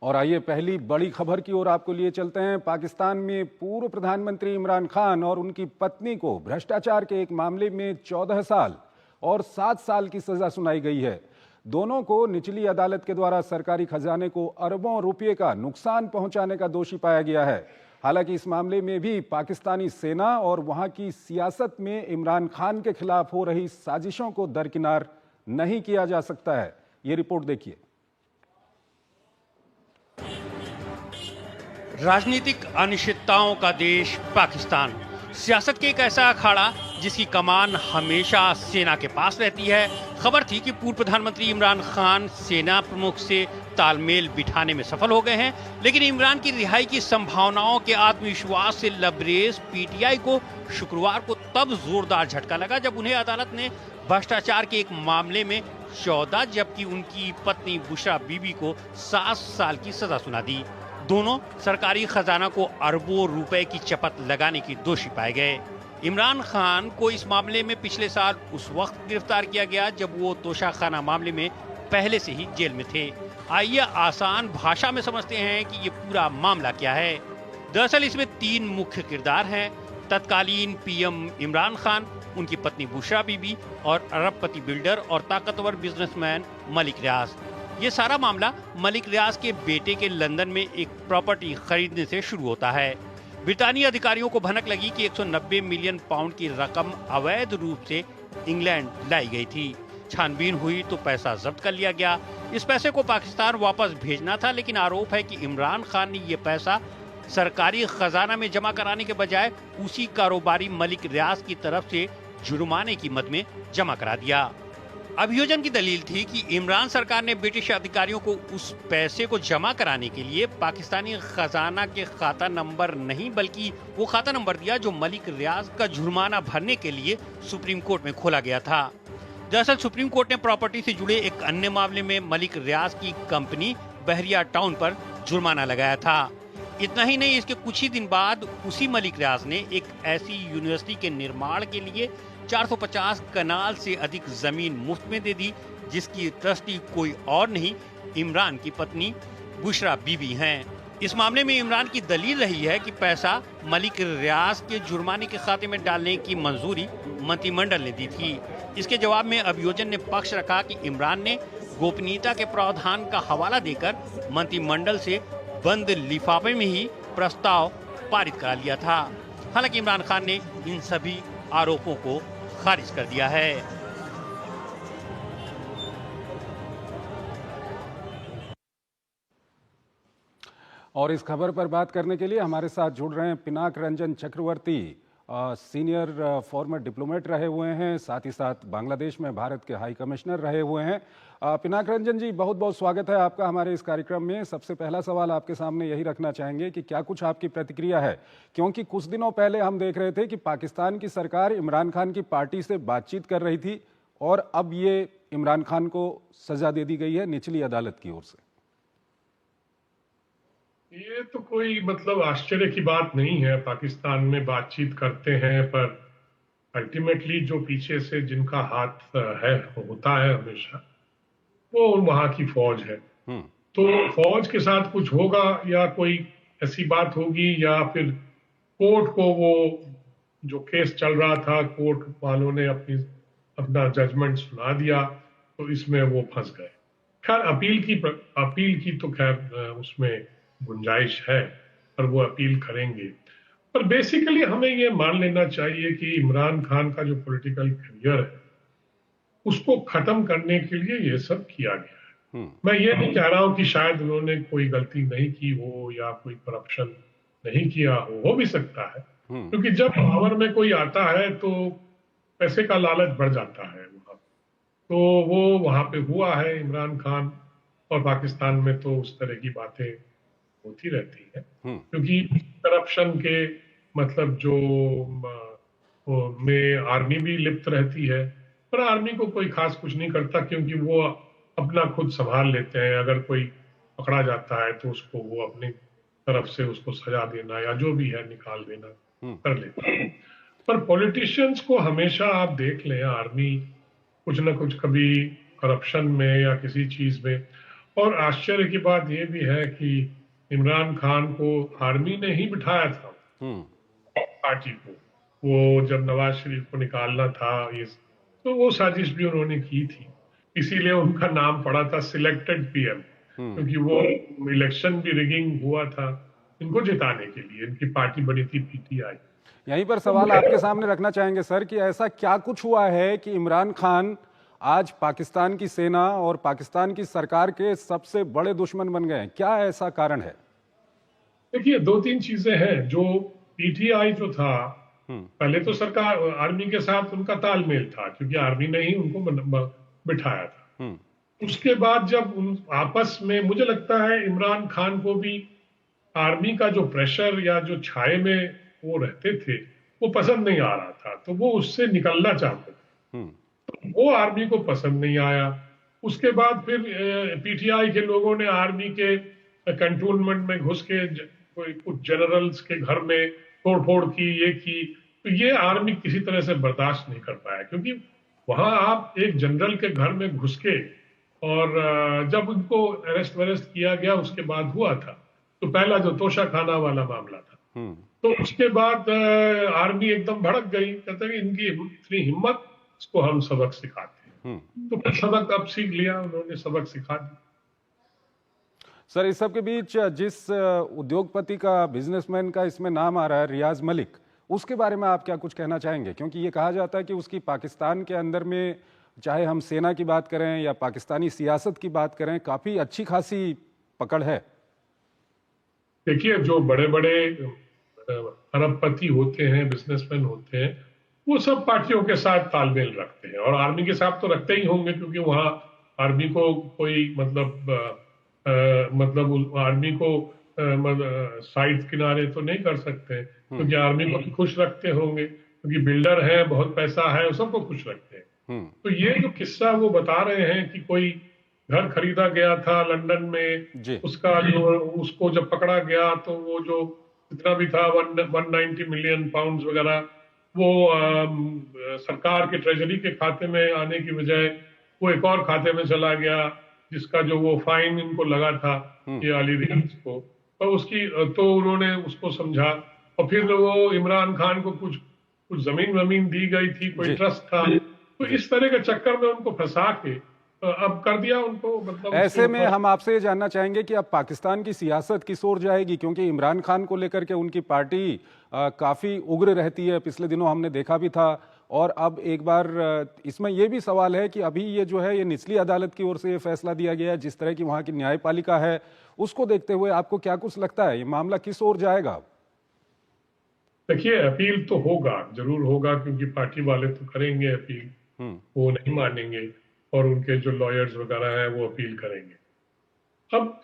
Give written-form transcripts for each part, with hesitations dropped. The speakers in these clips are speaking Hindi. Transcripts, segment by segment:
और आइए पहली बड़ी खबर की ओर आपको लिए चलते हैं। पाकिस्तान में पूर्व प्रधानमंत्री इमरान खान और उनकी पत्नी को भ्रष्टाचार के एक मामले में 14 साल और 7 साल की सजा सुनाई गई है। दोनों को निचली अदालत के द्वारा सरकारी खजाने को अरबों रुपये का नुकसान पहुंचाने का दोषी पाया गया है। हालांकि इस मामले में भी पाकिस्तानी सेना और वहां की सियासत में इमरान खान के खिलाफ हो रही साजिशों को दरकिनार नहीं किया जा सकता है। ये रिपोर्ट देखिए। राजनीतिक अनिश्चितताओं का देश पाकिस्तान, सियासत के एक ऐसा अखाड़ा जिसकी कमान हमेशा सेना के पास रहती है। खबर थी कि पूर्व प्रधानमंत्री इमरान खान सेना प्रमुख से तालमेल बिठाने में सफल हो गए हैं, लेकिन इमरान की रिहाई की संभावनाओं के आत्मविश्वास से लबरेज पीटीआई को शुक्रवार को तब जोरदार झटका लगा जब उन्हें अदालत ने भ्रष्टाचार के एक मामले में 14 जबकि उनकी पत्नी बुशरा बीबी को 7 साल की सजा सुना दी। दोनों सरकारी खजाना को अरबों रुपए की चपत लगाने की दोषी पाए गए। इमरान खान को इस मामले में पिछले साल उस वक्त गिरफ्तार किया गया जब वो तोशाखाना मामले में पहले से ही जेल में थे। आइए आसान भाषा में समझते हैं कि ये पूरा मामला क्या है। दरअसल इसमें 3 मुख्य किरदार हैं: तत्कालीन पीएम इमरान खान, उनकी पत्नी बुशरा बीबी और अरबपति बिल्डर और ताकतवर बिजनेसमैन मलिक रियाज। ये सारा मामला मलिक रियाज के बेटे के लंदन में एक प्रॉपर्टी खरीदने से शुरू होता है। ब्रितानी अधिकारियों को भनक लगी कि 190 मिलियन पाउंड की रकम अवैध रूप से इंग्लैंड लाई गई थी। छानबीन हुई तो पैसा जब्त कर लिया गया। इस पैसे को पाकिस्तान वापस भेजना था, लेकिन आरोप है कि इमरान खान ने ये पैसा सरकारी खजाना में जमा कराने के बजाय उसी कारोबारी मलिक रियाज की तरफ से जुर्माने की मद में जमा करा दिया। अभियोजन की दलील थी कि इमरान सरकार ने ब्रिटिश अधिकारियों को उस पैसे को जमा कराने के लिए पाकिस्तानी खजाना के खाता नंबर नहीं बल्कि वो खाता नंबर दिया जो मलिक रियाज का जुर्माना भरने के लिए सुप्रीम कोर्ट में खोला गया था। दरअसल सुप्रीम कोर्ट ने प्रॉपर्टी से जुड़े एक अन्य मामले में मलिक रियाज की कंपनी बहरिया टाउन पर जुर्माना लगाया था। इतना ही नहीं, इसके कुछ ही दिन बाद उसी मलिक रियाज ने एक ऐसी यूनिवर्सिटी के निर्माण के लिए 450 कनाल से अधिक जमीन मुफ्त में दे दी जिसकी ट्रस्टी कोई और नहीं, इमरान की पत्नी बुशरा बीबी हैं। इस मामले में इमरान की दलील रही है कि पैसा मलिक रियाज के जुर्माने के खाते में डालने की मंजूरी मंत्रिमंडल ने दी थी। इसके जवाब में अभियोजन ने पक्ष रखा कि इमरान ने गोपनीयता के प्रावधान का हवाला देकर मंत्रिमंडल से बंद लिफाफे में ही प्रस्ताव पारित करा लिया था। हालांकि इमरान खान ने इन सभी आरोपों को खारिज कर दिया है। और इस खबर पर बात करने के लिए हमारे साथ जुड़ रहे हैं पिनाक रंजन चक्रवर्ती, सीनियर फॉर्मर डिप्लोमेट रहे हुए हैं, साथ ही साथ बांग्लादेश में भारत के हाई कमिश्नर रहे हुए हैं। पिनाक रंजन जी, बहुत बहुत स्वागत है आपका हमारे इस कार्यक्रम में। सबसे पहला सवाल आपके सामने यही रखना चाहेंगे कि क्या कुछ आपकी प्रतिक्रिया है, क्योंकि कुछ दिनों पहले हम देख रहे थे कि पाकिस्तान की सरकार इमरान खान की पार्टी से बातचीत कर रही थी और अब ये इमरान खान को सजा दे दी गई है निचली अदालत की ओर से। ये तो कोई मतलब आश्चर्य की बात नहीं है। पाकिस्तान में बातचीत करते हैं पर अल्टीमेटली जो पीछे से जिनका हाथ है होता है हमेशा, वो वहां की फौज है। तो फौज के साथ कुछ होगा या कोई ऐसी बात होगी या फिर कोर्ट को वो जो केस चल रहा था कोर्ट वालों ने अपना जजमेंट सुना दिया तो इसमें वो फंस गए। खैर अपील की तो खैर उसमें गुंजाइश है पर वो अपील करेंगे। पर बेसिकली हमें ये मान लेना चाहिए कि इमरान खान का जो पॉलिटिकल करियर है उसको खत्म करने के लिए ये सब किया गया है। मैं ये नहीं कह रहा हूं कि शायद उन्होंने कोई गलती नहीं की हो या कोई करप्शन नहीं किया हो भी सकता है, क्योंकि जब पावर में कोई आता है तो पैसे का लालच बढ़ जाता है वहां। तो वो वहां पे हुआ है इमरान खान, और पाकिस्तान में तो उस तरह की बातें होती रहती है क्योंकि करप्शन के मतलब जो में आर्मी भी लिप्त रहती है, पर आर्मी को कोई खास कुछ नहीं करता क्योंकि वो अपना खुद संभाल लेते हैं। अगर कोई पकड़ा जाता है तो उसको वो अपनी तरफ से उसको सजा देना या जो भी है निकाल देना कर लेते हैं। पर पॉलिटिशियंस को हमेशा आप देख लें, आर्मी कुछ ना कुछ कभी करप्शन में या किसी चीज में और आश्चर्य की बात यह भी है कि इमरान खान को आर्मी ने ही बिठाया था पार्टी को। वो जब नवाज शरीफ को निकालना था ये, तो वो साजिश भी उन्होंने की थी, इसीलिए उनका नाम पड़ा था सिलेक्टेड पीएम, क्योंकि वो इलेक्शन भी रिगिंग हुआ था इनको जिताने के लिए। इनकी पार्टी बनी थी पीटीआई। यहीं पर सवाल आपके सामने रखना चाहेंगे सर कि ऐसा क्या कुछ हुआ है कि इमरान खान आज पाकिस्तान की सेना और पाकिस्तान की सरकार के सबसे बड़े दुश्मन बन गए हैं? क्या ऐसा कारण है? देखिए, दो तीन चीजें हैं। जो पीटीआई जो था, पहले तो सरकार आर्मी के साथ उनका तालमेल था, क्योंकि आर्मी ने ही उनको बिठाया था। उसके बाद जब उन आपस में, मुझे लगता है इमरान खान को भी आर्मी का जो प्रेशर या जो छाये में वो रहते थे वो पसंद नहीं आ रहा था, तो वो उससे निकलना चाहते थे। तो वो आर्मी को पसंद नहीं आया। उसके बाद फिर पीटीआई के लोगों ने आर्मी के कंटोनमेंट में घुस के कुछ जनरल्स के घर में तोड़फोड़ की, ये की। तो ये आर्मी किसी तरह से बर्दाश्त नहीं कर पाया, क्योंकि वहां आप एक जनरल के घर में घुस के, और जब उनको अरेस्ट वरेस्ट किया गया उसके बाद हुआ था, तो पहला जो तोशा खाना वाला मामला था, तो उसके बाद आर्मी एकदम भड़क गई, कहते हैं इनकी इतनी हिम्मत, इसको हम सबक सिखाते हैं। तो फिर सबक अब सीख लिया, उन्होंने सबक सिखा दिया। सर, इस सब के बीच जिस उद्योगपति का, बिजनेसमैन का इसमें नाम आ रहा है, रियाज मलिक, उसके बारे में आप क्या कुछ कहना चाहेंगे? क्योंकि ये कहा जाता है कि उसकी पाकिस्तान के अंदर में, चाहे हम सेना की बात करें या पाकिस्तानी सियासत की बात करें, काफी अच्छी खासी पकड़ है। देखिए, जो बड़े बड़े अरबपति होते हैं, बिजनेसमैन होते हैं, वो सब पार्टियों के साथ तालमेल रखते हैं, और आर्मी के साथ तो रखते ही होंगे, क्योंकि वहां आर्मी को कोई मतलब आर्मी को साइड किनारे तो नहीं कर सकते, क्योंकि आर्मी को तो खुश रखते होंगे, क्योंकि बिल्डर है, बहुत पैसा है, सबको खुश रखते हैं। तो ये जो किस्सा वो बता रहे हैं कि कोई घर खरीदा गया था लंदन में, उसका जो, उसको जब पकड़ा गया तो वो जो जितना भी था 190 मिलियन पाउंड वगैरह, वो सरकार के ट्रेजरी के खाते में आने की बजाय वो एक और खाते में चला गया, जिसका जो वो फाइन इनको लगा था ये अली रियाज को, तो उसकी तो उन्होंने उसको समझा, और फिर वो इमरान खान को कुछ जमीन दी गई थी, कोई ट्रस्ट था, तो इस तरह के चक्कर में उनको फंसा के अब कर दिया उनको। मतलब ऐसे में हम आपसे ये जानना चाहेंगे कि अब पाकिस्तान की सियासत किस ओर जाएगी, क्योंकि इमरान खान को लेकर के उनकी पार्टी काफी उग्र रहती है, पिछले दिनों हमने देखा भी था, और अब एक बार इसमें यह भी सवाल है कि अभी ये जो है ये निचली अदालत की ओर से ये फैसला दिया गया है, जिस तरह की वहां की न्यायपालिका है, उसको देखते हुए आपको क्या कुछ लगता है, ये मामला किस ओर जाएगा? देखिए, अपील तो होगा, जरूर होगा, क्योंकि पार्टी वाले तो करेंगे अपील, वो नहीं मानेंगे, और उनके जो लॉयर्स वगैरह हैं वो अपील करेंगे। अब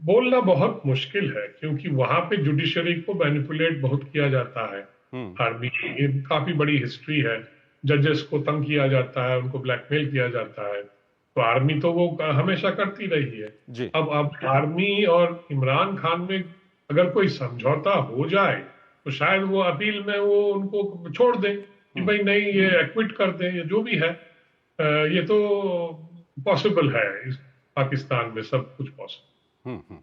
बोलना बहुत मुश्किल है, क्योंकि वहां पे जुडिशरी को मैनिपुलेट बहुत किया जाता है। आर्मी की काफी बड़ी हिस्ट्री है, जजेस को तंग किया जाता है, उनको ब्लैकमेल किया जाता है, तो आर्मी तो वो हमेशा करती रही है। अब आर्मी और इमरान खान में अगर कोई समझौता हो जाए तो शायद वो अपील में वो उनको छोड़ दें कि भाई नहीं, ये एक्विट कर दें, ये जो भी है। ये तो पॉसिबल है, इस पाकिस्तान में सब कुछ पॉसिबल।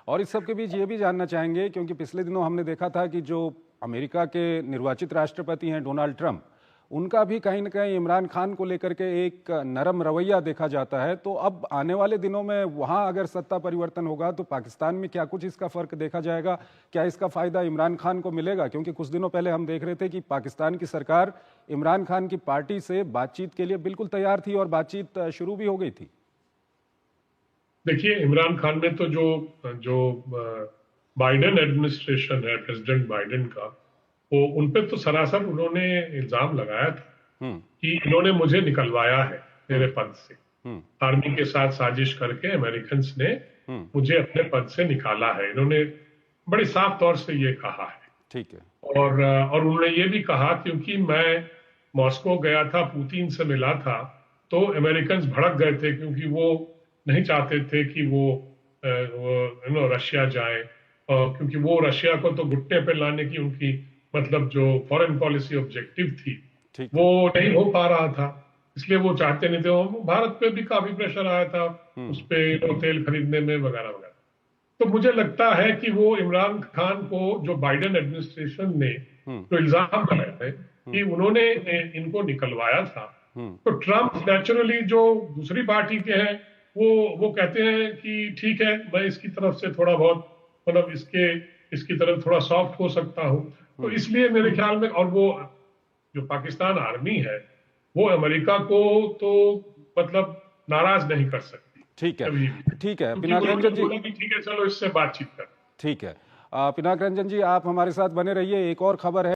और इस सब के बीच ये भी जानना चाहेंगे, क्योंकि पिछले दिनों हमने देखा था कि जो अमेरिका के निर्वाचित राष्ट्रपति हैं डोनाल्ड ट्रंप, उनका भी कहीं ना कहीं इमरान खान को लेकर के एक नरम रवैया देखा जाता है। तो अब आने वाले दिनों में वहां अगर सत्ता परिवर्तन होगा तो पाकिस्तान में क्या कुछ इसका फर्क देखा जाएगा? क्या इसका फायदा इमरान खान को मिलेगा? क्योंकि कुछ दिनों पहले हम देख रहे थे कि पाकिस्तान की सरकार इमरान खान की पार्टी से बातचीत के लिए बिल्कुल तैयार थी और बातचीत शुरू भी हो गई थी। देखिए, इमरान खान में तो जो बाइडेन एडमिनिस्ट्रेशन है, प्रेसिडेंट बाइडेन का, वो उन पे तो सरासर उन्होंने इल्जाम लगाया था कि इन्होंने मुझे निकलवाया है मेरे पद से। आर्मी के साथ साजिश करके अमेरिकन ने मुझे अपने पद से निकाला है, इन्होंने बड़े साफ तौर से ये कहा है। ठीक है। और उन्होंने ये भी कहा, क्योंकि मैं मॉस्को गया था, पुतिन से मिला था, तो अमेरिकन भड़क गए थे, क्योंकि वो नहीं चाहते थे कि वो रशिया जाए, क्योंकि वो रशिया को तो घुटने पे लाने की उनकी मतलब जो फॉरेन पॉलिसी ऑब्जेक्टिव थी वो नहीं हो पा रहा था। इसलिए वो चाहते नहीं थे। वो भारत पे भी काफी प्रेशर आया था उस पे तेल खरीदने में वगैरह वगैरह। तो मुझे लगता है कि वो इमरान खान को जो बाइडेन एडमिनिस्ट्रेशन ने जो इल्जाम लगाए थे कि उन्होंने इनको निकलवाया था, तो ट्रम्प नेचुरली जो दूसरी पार्टी के हैं वो कहते हैं कि ठीक है, मैं इसकी तरफ से थोड़ा बहुत मतलब इसकी तरफ थोड़ा सॉफ्ट हो सकता हूं। तो इसलिए मेरे ख्याल में, और वो जो पाकिस्तान आर्मी है वो अमेरिका को तो मतलब नाराज नहीं कर सकती। ठीक है, कभी भी। ठीक है क्योंकि पिनाक रंजन जी, बोला कि ठीक है चलो इससे बातचीत कर। ठीक है। पिनाक रंजन जी, आप हमारे साथ बने रहिए। एक और खबर है